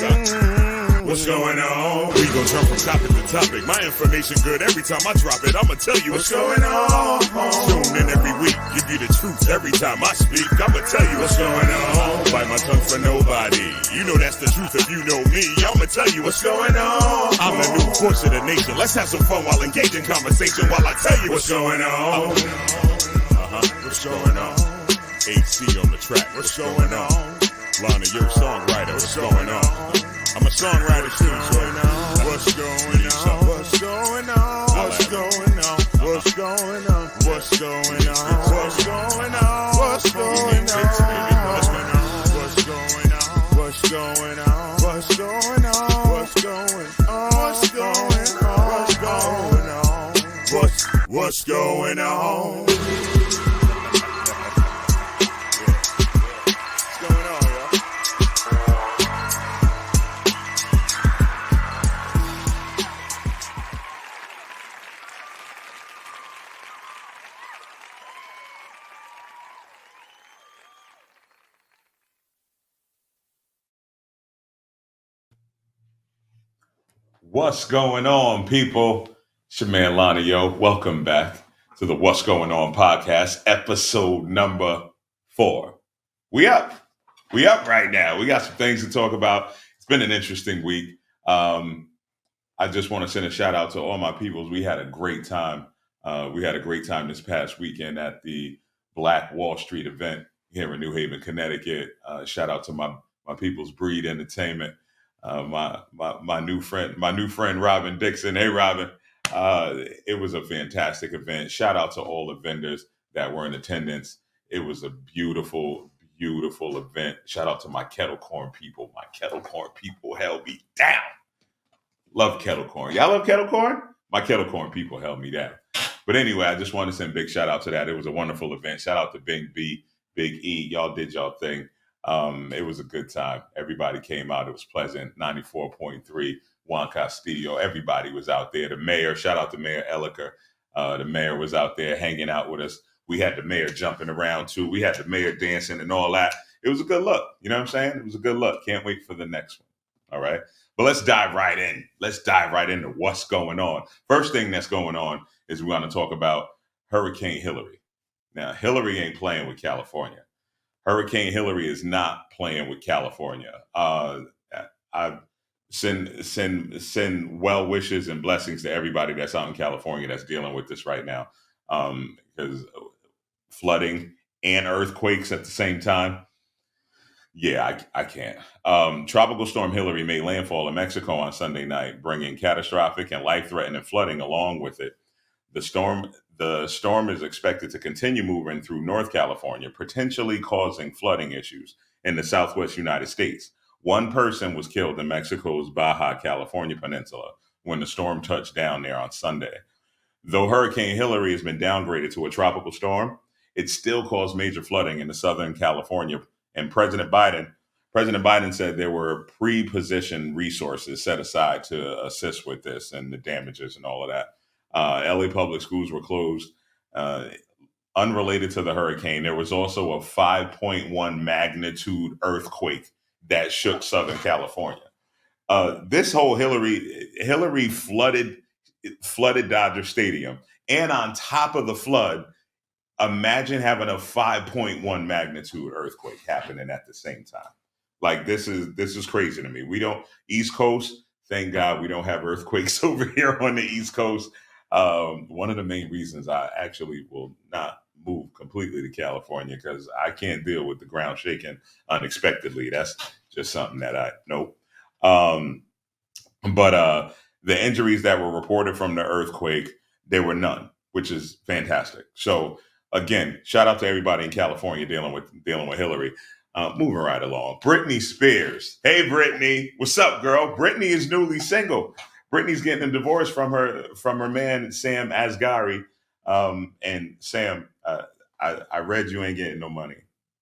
what's up? What's going on? We gon' jump from topic to topic. My information good every time I drop it. I'ma tell you what's going on. Tune in every week, give you the truth every time I speak. I'ma tell you what's going on. Bite my tongue for nobody. You know that's the truth if you know me. I'ma tell you what's going on. I'm the new voice of the nation. Let's have some fun while engaging conversation while I tell you what's going on. What's going on? AC on the track. What's going on? Lana, you're a songwriter. What's going on? I'm a songwriter too, so what's going on? What's going on? What's going on? What's going on? What's going on? What's going on? What's going on? What's going on? What's going on? What's going on? What's going on? What's going on? What's going on? What's going on, people? It's your man Lana, yo. Welcome back to the What's Going On podcast, episode number 4. We up right now. We got some things to talk about. It's been an interesting week. I just want to send a shout out to all my peoples. We had a great time. This past weekend at the Black Wall Street event here in New Haven, Connecticut. Shout out to my people's Breed Entertainment. My new friend Robin Dixon. Hey Robin, it was a fantastic event. Shout out to all the vendors that were in attendance. It was a beautiful event. Shout out to my kettle corn people. My kettle corn people held me down. Love kettle corn. Y'all love kettle corn? My kettle corn people held me down. But anyway, I just want to send a big shout out to that. It was a wonderful event. Shout out to Big B, Big E. Y'all did y'all thing. It was a good time. Everybody came out. It was pleasant. 94.3 Juan Castillo. Everybody was out there. The mayor, shout out to Mayor Elliker. The mayor was out there hanging out with us. We had the mayor jumping around too. We had the mayor dancing and all that. It was a good look. You know what I'm saying? It was a good look. Can't wait for the next one. All right. But let's dive right in. Let's dive right into what's going on. First thing that's going on is we're going to talk about Hurricane Hillary. Now, Hillary ain't playing with California. Hurricane Hillary is not playing with California. I send well wishes and blessings to everybody that's out in California that's dealing with this right now, because flooding and earthquakes at the same time. Yeah, I can't. Tropical Storm Hillary made landfall in Mexico on Sunday night, bringing catastrophic and life-threatening flooding along with it. The storm is expected to continue moving through North California, potentially causing flooding issues in the southwest United States. One person was killed in Mexico's Baja California peninsula when the storm touched down there on Sunday. Though Hurricane Hillary has been downgraded to a tropical storm, it still caused major flooding in the Southern California. And President Biden said there were pre-positioned resources set aside to assist with this and the damages and all of that. LA public schools were closed. Unrelated to the hurricane, there was also a 5.1 magnitude earthquake that shook Southern California. This whole Hillary flooded Dodger Stadium, and on top of the flood, imagine having a 5.1 magnitude earthquake happening at the same time. Like this is crazy to me. We don't East Coast. Thank God we don't have earthquakes over here on the East Coast. One of the main reasons I actually will not move completely to California because I can't deal with the ground shaking unexpectedly. That's just something that nope. But the injuries that were reported from the earthquake, there were none, which is fantastic. So again, shout out to everybody in California dealing with Hillary. Moving right along. Britney Spears. Hey, Britney. What's up, girl? Britney is newly single. Britney's getting a divorce from her man, Sam Asghari. And Sam, I read you ain't getting no money.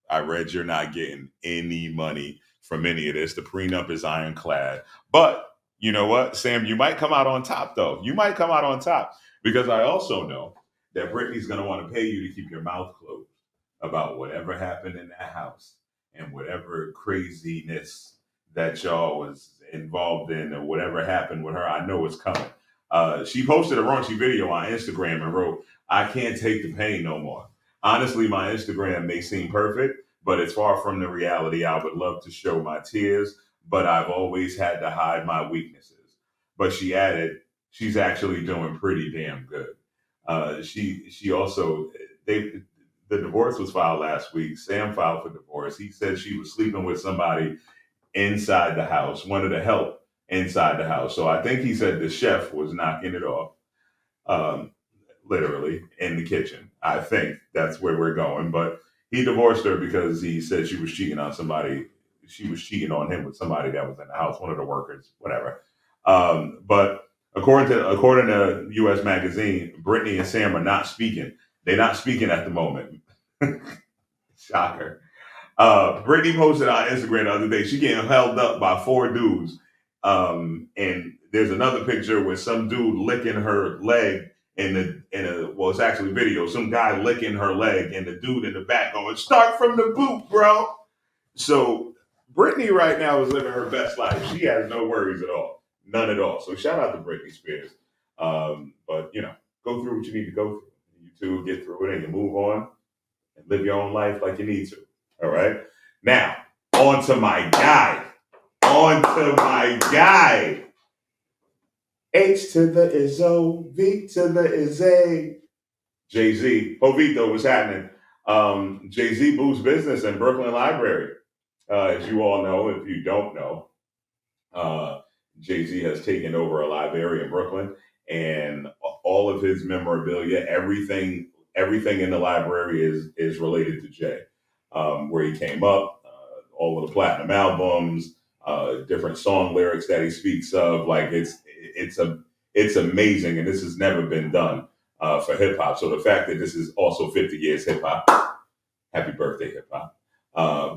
I read you're not getting any money from any of this. The prenup is ironclad. But you know what, Sam, you might come out on top, though. You might come out on top because I also know that Britney's going to want to pay you to keep your mouth closed about whatever happened in that house and whatever craziness that y'all was involved in or whatever happened with her, I know it's coming. She posted a raunchy video on Instagram and wrote, "I can't take the pain no more. Honestly, my Instagram may seem perfect, but it's far from the reality. I would love to show my tears, but I've always had to hide my weaknesses." But she added, she's actually doing pretty damn good. She also the divorce was filed last week. Sam filed for divorce. He said she was sleeping with somebody inside the house, wanted to help inside the house. So I think he said the chef was knocking it off, um, literally in the kitchen. I think that's where we're going. But he divorced her because he said she was cheating on somebody. She was cheating on him with somebody that was in the house, one of the workers, whatever. But according to U.S. Magazine, Brittany and Sam are not speaking. They're not speaking at the moment. Shocker. Brittany posted on Instagram the other day, she getting held up by four dudes. And there's another picture with some dude licking her leg well, it's actually video. Some guy licking her leg and the dude in the back going, "Start from the boot, bro." So Brittany right now is living her best life. She has no worries at all. None at all. So shout out to Britney Spears. But go through what you need to go through. You two get through it and you move on and live your own life like you need to. All right. Now, on to my guy. H to the is O, V to the is A. Jay-Z. Jovito, what's happening? Jay-Z boosts business in Brooklyn Library. As you all know, if you don't know, Jay-Z has taken over a library in Brooklyn, and all of his memorabilia, everything in the library is related to Jay. Where he came up, all of the platinum albums, different song lyrics that he speaks of. Like it's amazing, and this has never been done for hip hop. So the fact that this is also 50 years hip hop, happy birthday hip hop.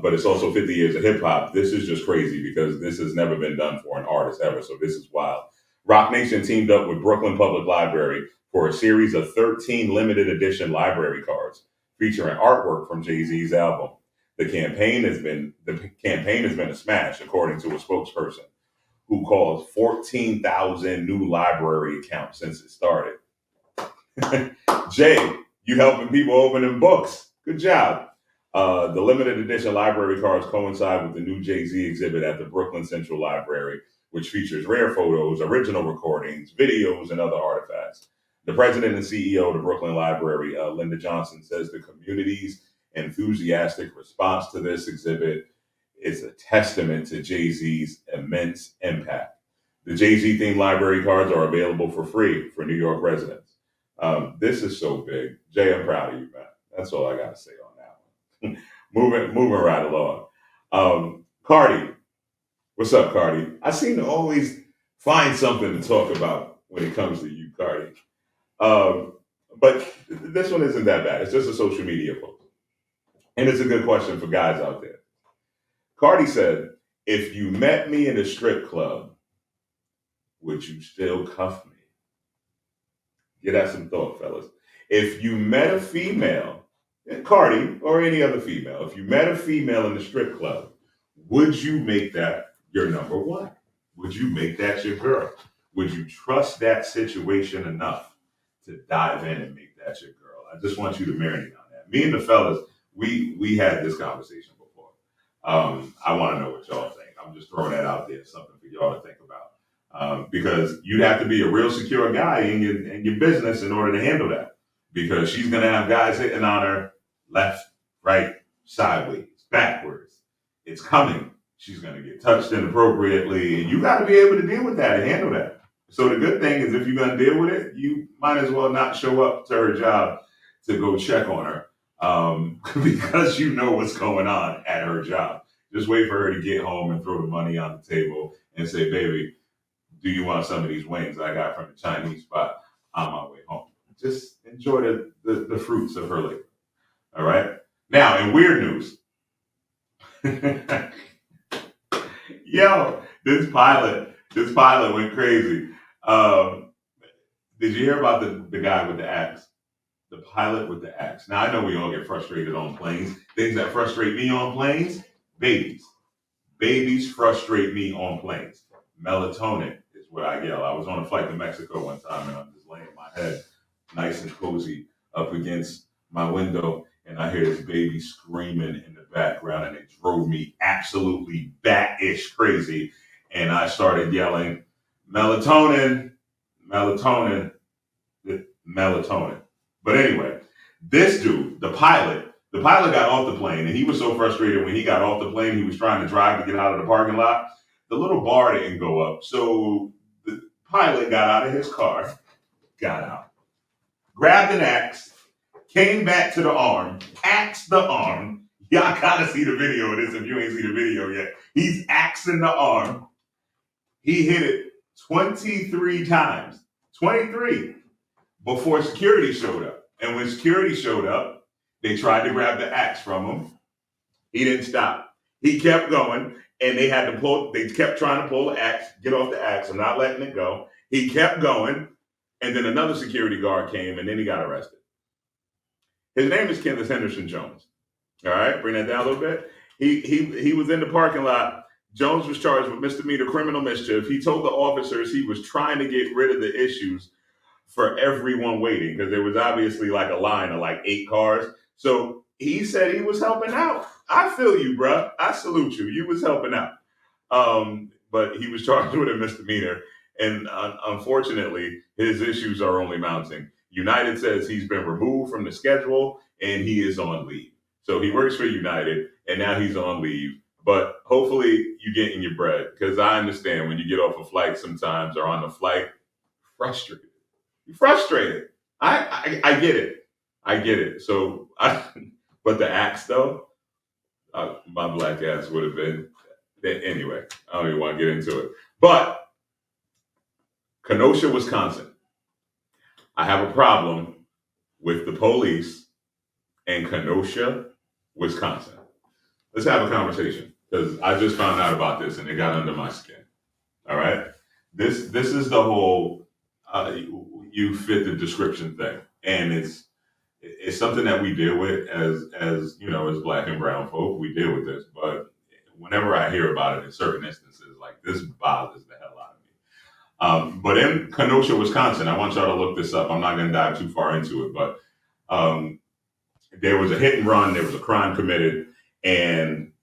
But it's also 50 years of hip hop. This is just crazy because this has never been done for an artist ever. So this is wild. Rock Nation teamed up with Brooklyn Public Library for a series of 13 limited edition library cards featuring artwork from Jay-Z's album. The campaign has been a smash, according to a spokesperson who calls 14,000 new library accounts since it started. Jay, you helping people open them books. Good job. The limited edition library cards coincide with the new Jay-Z exhibit at the Brooklyn Central Library, which features rare photos, original recordings, videos, and other artifacts. The president and CEO of the Brooklyn Library, Linda Johnson, says the community's enthusiastic response to this exhibit is a testament to Jay-Z's immense impact. The Jay-Z themed library cards are available for free for New York residents. This is so big. Jay, I'm proud of you, man. That's all I got to say on that one. moving right along. Cardi, what's up, Cardi? I seem to always find something to talk about when it comes to you, Cardi. But this one isn't that bad. It's just a social media post. And it's a good question for guys out there. Cardi said, "If you met me in a strip club, would you still cuff me?" Give that some thought, fellas. If you met a female, Cardi or any other female, if you met a female in the strip club, would you make that your number one? Would you make that your girl? Would you trust that situation enough to dive in and make that your girl? I just want you to marinate on that. Me and the fellas, we had this conversation before. I want to know what y'all think. I'm just throwing that out there, something for y'all to think about. Because you'd have to be a real secure guy in your business in order to handle that. Because she's going to have guys hitting on her left, right, sideways, backwards. It's coming. She's going to get touched inappropriately. And you got to be able to deal with that and handle that. So the good thing is if you're going to deal with it, you might as well not show up to her job to go check on her. Because you know what's going on at her job. Just wait for her to get home and throw the money on the table and say, "Baby, do you want some of these wings I got from the Chinese spot on my way home?" Just enjoy the fruits of her labor. All right. Now, in weird news, yo, this pilot went crazy. Did you hear about the guy with the axe? The pilot with the axe. Now, I know we all get frustrated on planes. Things that frustrate me on planes, babies. Babies frustrate me on planes. Melatonin is what I yell. I was on a flight to Mexico one time and I'm just laying my head nice and cozy up against my window and I hear this baby screaming in the background and it drove me absolutely bat-ish crazy. And I started yelling, melatonin, melatonin, melatonin. But anyway, this dude, the pilot got off the plane and he was so frustrated when he got off the plane, he was trying to drive to get out of the parking lot. The little bar didn't go up. So the pilot got out of his car, got out, grabbed an axe, came back to the arm, axed the arm. Y'all gotta see the video of this if you ain't seen the video yet. He's axing the arm. He hit it 23 times. 23 before security showed up. And when security showed up, they tried to grab the axe from him. He didn't stop. He kept going, and they kept trying to pull the axe, get off the axe, and not letting it go. He kept going, and then another security guard came, and then he got arrested. His name is Kenneth Henderson Jones. All right, bring that down a little bit. He was in the parking lot. Jones was charged with misdemeanor criminal mischief. He told the officers he was trying to get rid of the issues for everyone waiting because there was obviously like a line of like 8 cars. So he said he was helping out. I feel you, bruh. I salute you. You was helping out. But he was charged with a misdemeanor. And unfortunately, his issues are only mounting. United says he's been removed from the schedule and he is on leave. So he works for United and now he's on leave. But hopefully you getting your bread because I understand when you get off a flight sometimes or on the flight, frustrated. You're frustrated. I get it. I get it. So, but the axe though, my black ass would have been. Anyway, I don't even want to get into it. But Kenosha, Wisconsin. I have a problem with the police in Kenosha, Wisconsin. Let's have a conversation because I just found out about this and it got under my skin. All right, this is the whole you fit the description thing, and it's something that we deal with as you know as black and brown folk. We deal with this, but whenever I hear about it in certain instances, like this bothers the hell out of me. But in Kenosha, Wisconsin, I want y'all to look this up. I'm not going to dive too far into it, but there was a hit and run. There was a crime committed, and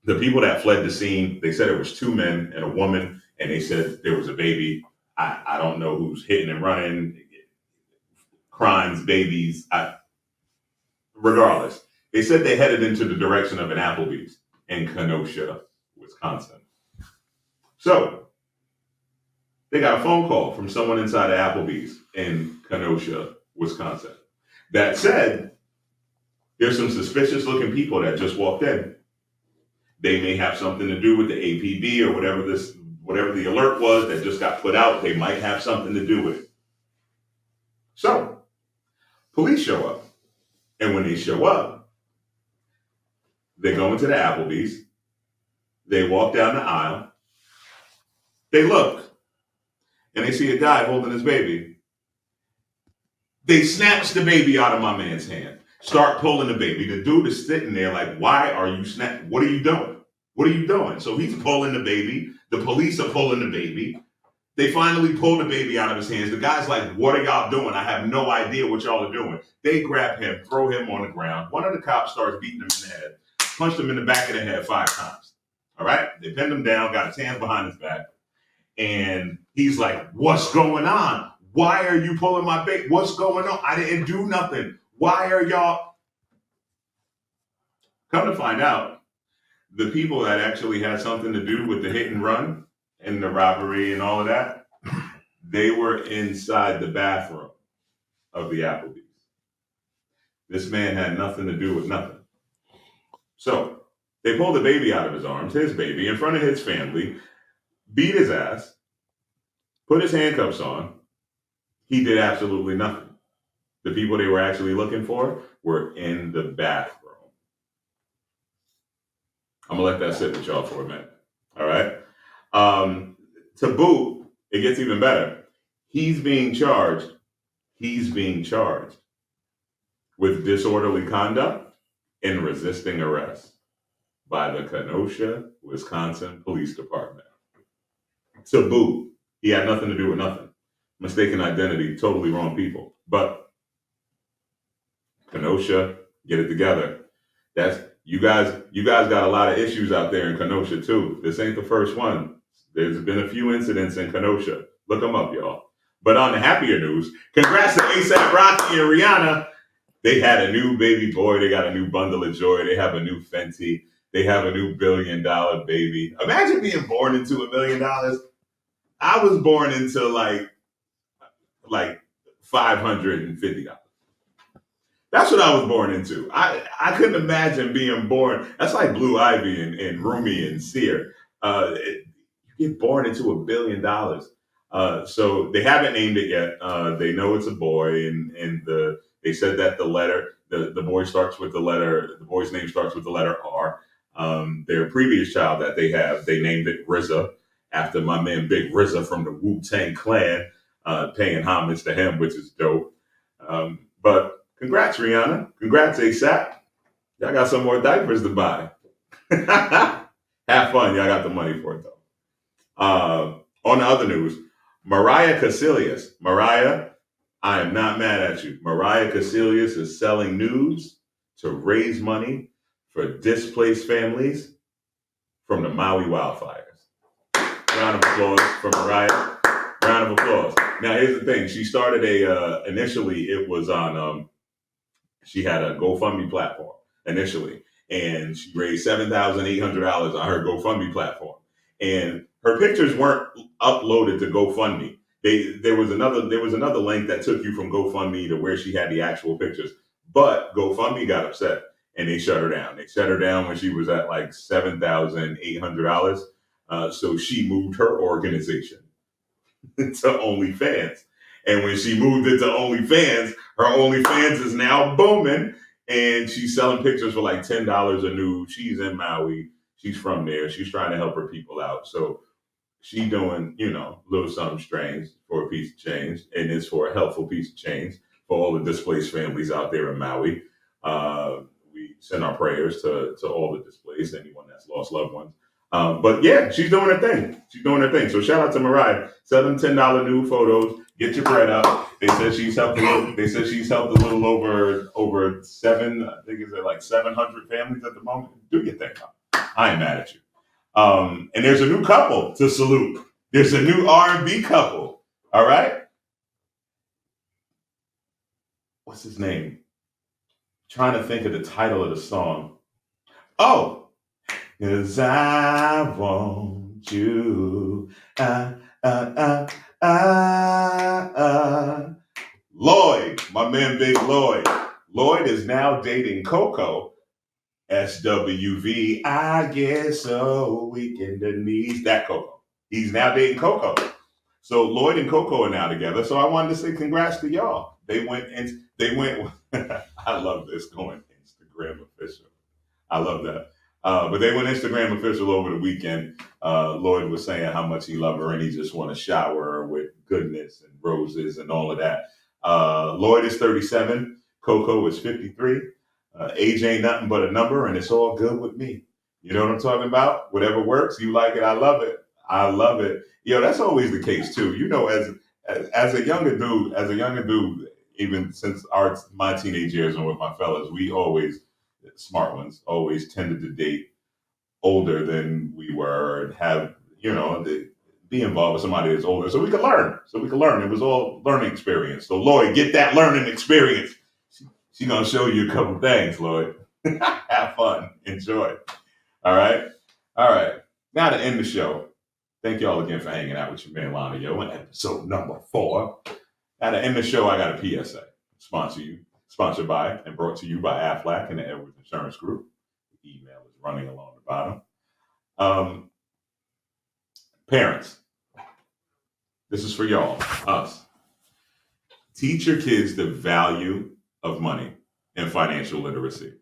the people that fled the scene, they said it was 2 men and a woman, and they said there was a baby. I don't know who's hitting and running, crimes, babies. Regardless, they said they headed into the direction of an Applebee's in Kenosha, Wisconsin. So they got a phone call from someone inside of Applebee's in Kenosha, Wisconsin, that said there's some suspicious looking people that just walked in. They may have something to do with the APB or whatever the alert was that just got put out. They might have something to do with it. So police show up. And when they show up, they go into the Applebee's. They walk down the aisle. They look. And they see a guy holding his baby. They snatch the baby out of my man's hand. Start pulling the baby. The dude is sitting there like, why are you what are you doing? What are you doing? So he's pulling the baby. The police are pulling the baby. They finally pull the baby out of his hands. The guy's like, what are y'all doing? I have no idea what y'all are doing. They grab him, throw him on the ground. One of the cops starts beating him in the head, punched him in the back of the head 5 times. All right? They pinned him down, got his hands behind his back. And he's like, what's going on? Why are you pulling my baby? What's going on? I didn't do nothing. Why are y'all? Come to find out, the people that actually had something to do with the hit and run and the robbery and all of that, they were inside the bathroom of the Applebee's. This man had nothing to do with nothing. So they pulled the baby out of his arms, his baby, in front of his family, beat his ass, put his handcuffs on. He did absolutely nothing. The people they were actually looking for were in the bathroom. I'm going to let that sit with y'all for a minute. All right? To boot, it gets even better. He's being charged with disorderly conduct and resisting arrest. by the Kenosha, Wisconsin Police Department. To boot, he had nothing to do with nothing. Mistaken identity, totally wrong people. But Kenosha, get it together. That's you guys. You guys got a lot of issues out there in Kenosha too. This ain't the first one. There's been a few incidents in Kenosha. Look them up, y'all. But on the happier news, congrats to ASAP Rocky and Rihanna. They had a new baby boy. They got a new bundle of joy. They have a new Fenty. They have a new $1 billion baby. Imagine being born into $1 million. I was born into like $550. That's what I was born into. I couldn't imagine being born. That's like Blue Ivy and Rumi and Seer. You get born into $1 billion. So they haven't named it yet. They know it's a boy, and they said that the boy starts with the letter. The boy's name starts with the letter R. Their previous child that they named it RZA after my man Big RZA from the Wu-Tang Clan, paying homage to him, which is dope. But congrats, Rihanna. Congrats, ASAP. Y'all got some more diapers to buy. Have fun. Y'all got the money for it, though. On the other news, Mariah Casillas. Mariah, I am not mad at you. Mariah Casillas is selling nudes to raise money for displaced families from the Maui wildfires. Round of applause for Mariah. Round of applause. Now, here's the thing. She started initially it was on, she had a GoFundMe platform initially, and she raised $7,800 on her GoFundMe platform. And her pictures weren't uploaded to GoFundMe. There was another link that took you from GoFundMe to where she had the actual pictures. But GoFundMe got upset and they shut her down. They shut her down when she was at like $7,800. So she moved her organization to OnlyFans. And when she moved it to OnlyFans, her OnlyFans is now booming. And she's selling pictures for like $10 a nude. She's in Maui. She's from there. She's trying to help her people out. So she doing, a little something strange for a piece of change. And it's for a helpful piece of change for all the displaced families out there in Maui. We send our prayers to all the displaced, anyone that's lost loved ones. But yeah, she's doing her thing. She's doing her thing. So shout out to Mariah. Sell them $10 nude photos. Get your bread up. They said she's helped. They said she's helped a little over seven. I think it's like 700 families at the moment. Do your thing. I ain't mad at you. And there's a new couple to salute. There's a new R&B couple. All right. What's his name? Trying to think of the title of the song. Oh, 'cause I want you. Lloyd, my man Big Lloyd. Lloyd is now dating Coco. SWV, I get so weak in the knees. That Coco. He's now dating Coco. So Lloyd and Coco are now together. So I wanted to say congrats to y'all. They went. I love this going Instagram official. I love that. But they went Instagram official over the weekend. Lloyd was saying how much he loved her and he just want to shower her with goodness and roses and all of that. Lloyd is 37. Coco is 53. Age ain't nothing but a number, and it's all good with me. You know what I'm talking about? Whatever works, you like it. I love it. I love it. That's always the case too. As a younger dude, even since my teenage years and with my fellas, we always smart ones always tended to date older than we were and have be involved with somebody that's older so we could learn. It was all learning experience. So Lloyd, get that learning experience. She's gonna show you a couple things, Lloyd. Have fun. Enjoy. All right. Now to end the show. Thank y'all again for hanging out with your man Lana Yo in episode number 4. Now to end the show, I got a PSA. Sponsored by and brought to you by Aflac and the Edwards Insurance Group. The email is running along the bottom. Parents, this is for y'all, us. Teach your kids the value of money and financial literacy.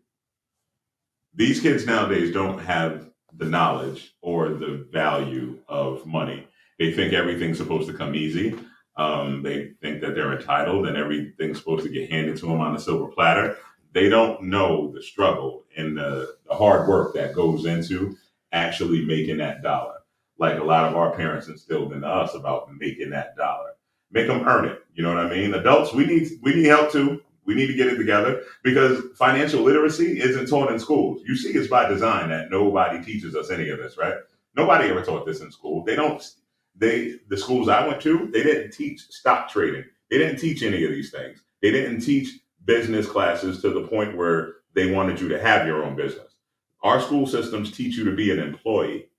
These kids nowadays don't have the knowledge or the value of money. They think everything's supposed to come easy. They think that they're entitled and everything's supposed to get handed to them on a silver platter. They don't know the struggle and the hard work that goes into actually making that dollar. Like a lot of our parents instilled in us about making that dollar. Make them earn it. You know what I mean? Adults, we need help too. We need to get it together because financial literacy isn't taught in schools. You see, it's by design that nobody teaches us any of this, right? Nobody ever taught this in school. The schools I went to, they didn't teach stock trading. They didn't teach any of these things. They didn't teach business classes to the point where they wanted you to have your own business. Our school systems teach you to be an employee.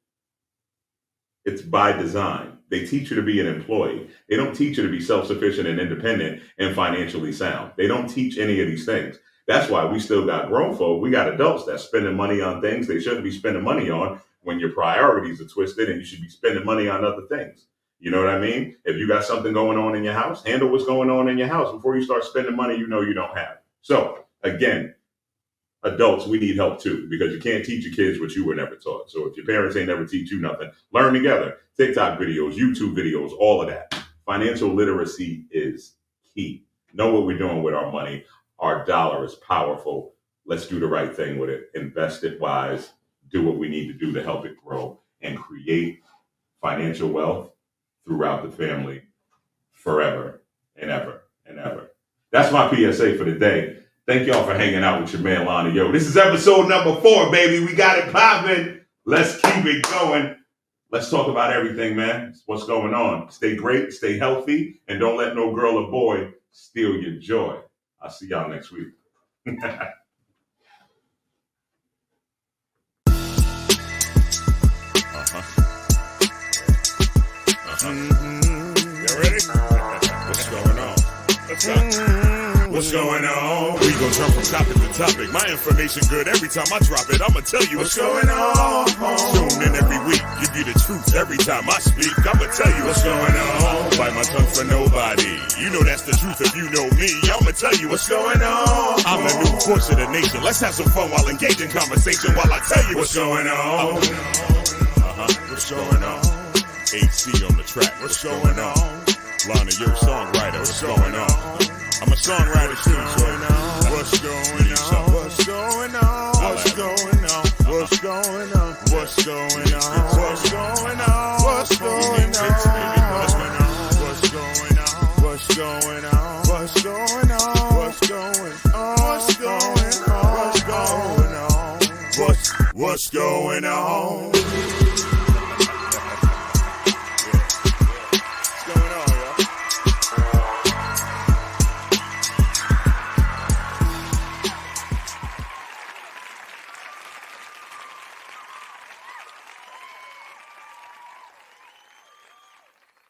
It's by design. They teach you to be an employee. They don't teach you to be self-sufficient and independent and financially sound. They don't teach any of these things. That's why we still got grown folk. We got adults that's spending money on things they shouldn't be spending money on when your priorities are twisted and you should be spending money on other things. You know what I mean? If you got something going on in your house, handle what's going on in your house before you start spending money you know you don't have. So again, adults, we need help too, because you can't teach your kids what you were never taught. So if your parents ain't never teach you nothing, learn together. TikTok videos, YouTube videos, all of that. Financial literacy is key. Know what we're doing with our money. Our dollar is powerful. Let's do the right thing with it. Invest it wise. Do what we need to do to help it grow and create financial wealth throughout the family forever and ever and ever. That's my PSA for the day. Thank y'all for hanging out with your man, Lonnie. Yo, this is episode number 4, baby. We got it popping. Let's keep it going. Let's talk about everything, man. It's what's going on. Stay great, stay healthy, and don't let no girl or boy steal your joy. I'll see y'all next week. You ready? What's going on? What's up? What's going on? We gon' jump from topic to topic. My information good every time I drop it. I'ma tell you what's going on. Tune in every week, give you the truth every time I speak. I'ma tell you what's going on. Bite my tongue for nobody. You know that's the truth if you know me. I'ma tell you what's going on. I'm the new voice of the nation. Let's have some fun while engaging conversation while I tell you what's going on. What's going on? AC on the track. What's going on? Lana, you're a songwriter. What's going on? I'm a songwriter too, so what's going on? What's going on? What's going on? What's going on? What's going on? What's going on? What's going on? What's going on? What's going on? What's going on? What's going on? What's going on? What's going on? What's going on?